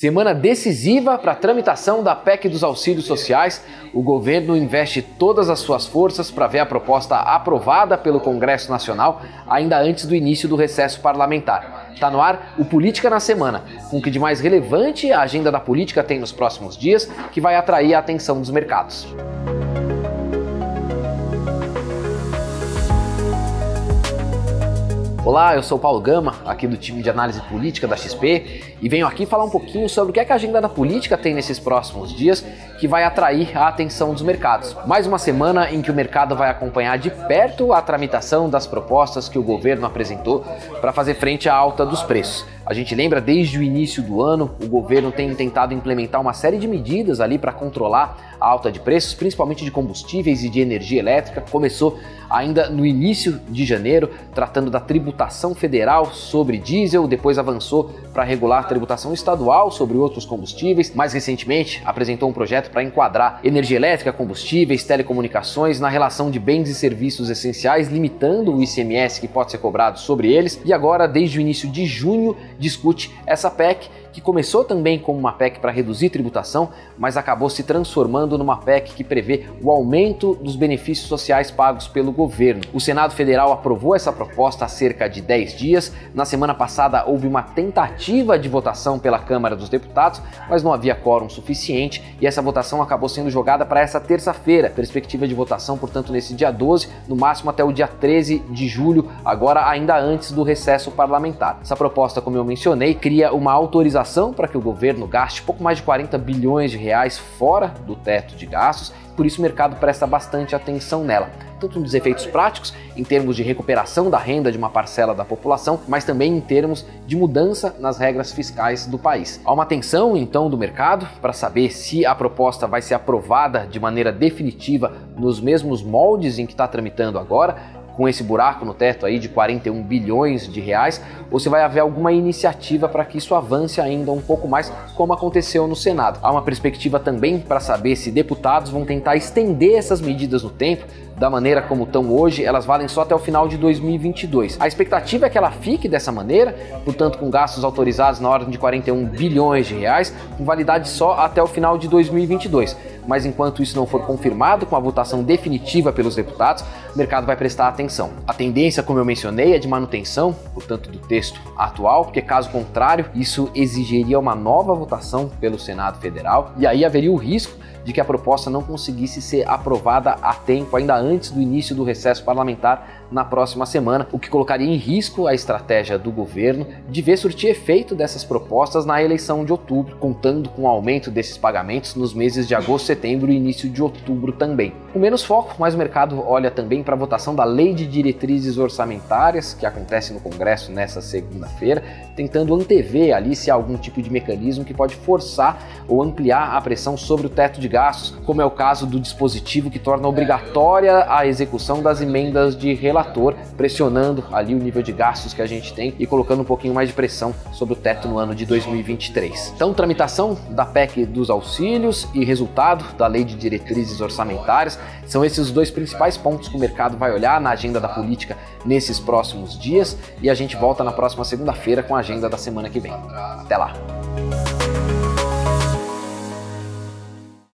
Semana decisiva para a tramitação da PEC dos auxílios sociais. O governo investe todas as suas forças para ver a proposta aprovada pelo Congresso Nacional ainda antes do início do recesso parlamentar. Está no ar o Política na Semana, com o que de mais relevante a agenda da política tem nos próximos dias, que vai atrair a atenção dos mercados. Olá, eu sou o Paulo Gama, aqui do time de análise política da XP, e venho aqui falar um pouquinho sobre o que é que a agenda da política tem nesses próximos dias que vai atrair a atenção dos mercados. Mais uma semana em que o mercado vai acompanhar de perto a tramitação das propostas que o governo apresentou para fazer frente à alta dos preços. A gente lembra, desde o início do ano, o governo tem tentado implementar uma série de medidas ali para controlar a alta de preços, principalmente de combustíveis e de energia elétrica. Começou ainda no início de janeiro, tratando da tributação federal sobre diesel, depois avançou para regular a tributação estadual sobre outros combustíveis. Mais recentemente, apresentou um projeto para enquadrar energia elétrica, combustíveis, telecomunicações na relação de bens e serviços essenciais, limitando o ICMS que pode ser cobrado sobre eles. E agora, desde o início de junho, discute essa PEC, que começou também como uma PEC para reduzir tributação, mas acabou se transformando numa PEC que prevê o aumento dos benefícios sociais pagos pelo governo. O Senado Federal aprovou essa proposta há cerca de 10 dias. Na semana passada houve uma tentativa de votação pela Câmara dos Deputados, mas não havia quórum suficiente e essa votação acabou sendo jogada para essa terça-feira. Perspectiva de votação, portanto, nesse dia 12, no máximo até o dia 13 de julho, agora ainda antes do recesso parlamentar. Essa proposta, como eu mencionei, cria uma autorização para que o governo gaste pouco mais de 40 bilhões de reais fora do teto de gastos, por isso o mercado presta bastante atenção nela, tanto nos efeitos práticos, em termos de recuperação da renda de uma parcela da população, mas também em termos de mudança nas regras fiscais do país. Há uma atenção, então, do mercado para saber se a proposta vai ser aprovada de maneira definitiva nos mesmos moldes em que está tramitando agora, com esse buraco no teto aí de 41 bilhões de reais, ou se vai haver alguma iniciativa para que isso avance ainda um pouco mais, como aconteceu no Senado. Há uma perspectiva também para saber se deputados vão tentar estender essas medidas no tempo, da maneira como estão hoje, elas valem só até o final de 2022. A expectativa é que ela fique dessa maneira, portanto com gastos autorizados na ordem de 41 bilhões de reais, com validade só até o final de 2022. Mas enquanto isso não for confirmado com a votação definitiva pelos deputados, o mercado vai prestar atenção. A tendência, como eu mencionei, é de manutenção, portanto, do texto atual, porque caso contrário, isso exigiria uma nova votação pelo Senado Federal e aí haveria o risco de que a proposta não conseguisse ser aprovada a tempo, ainda antes do início do recesso parlamentar na próxima semana, o que colocaria em risco a estratégia do governo de ver surtir efeito dessas propostas na eleição de outubro, contando com o aumento desses pagamentos nos meses de agosto, setembro e início de outubro também. Com menos foco, mas o mercado olha também para a votação da Lei de Diretrizes Orçamentárias, que acontece no Congresso nessa segunda-feira, tentando antever ali se há algum tipo de mecanismo que pode forçar ou ampliar a pressão sobre o teto de gastos, como é o caso do dispositivo que torna obrigatória a execução das emendas de relator, pressionando ali o nível de gastos que a gente tem e colocando um pouquinho mais de pressão sobre o teto no ano de 2023. Então, tramitação da PEC dos auxílios e resultado da Lei de Diretrizes Orçamentárias são esses os dois principais pontos que o mercado vai olhar na agenda da política nesses próximos dias e a gente volta na próxima segunda-feira com a agenda da semana que vem. Até lá!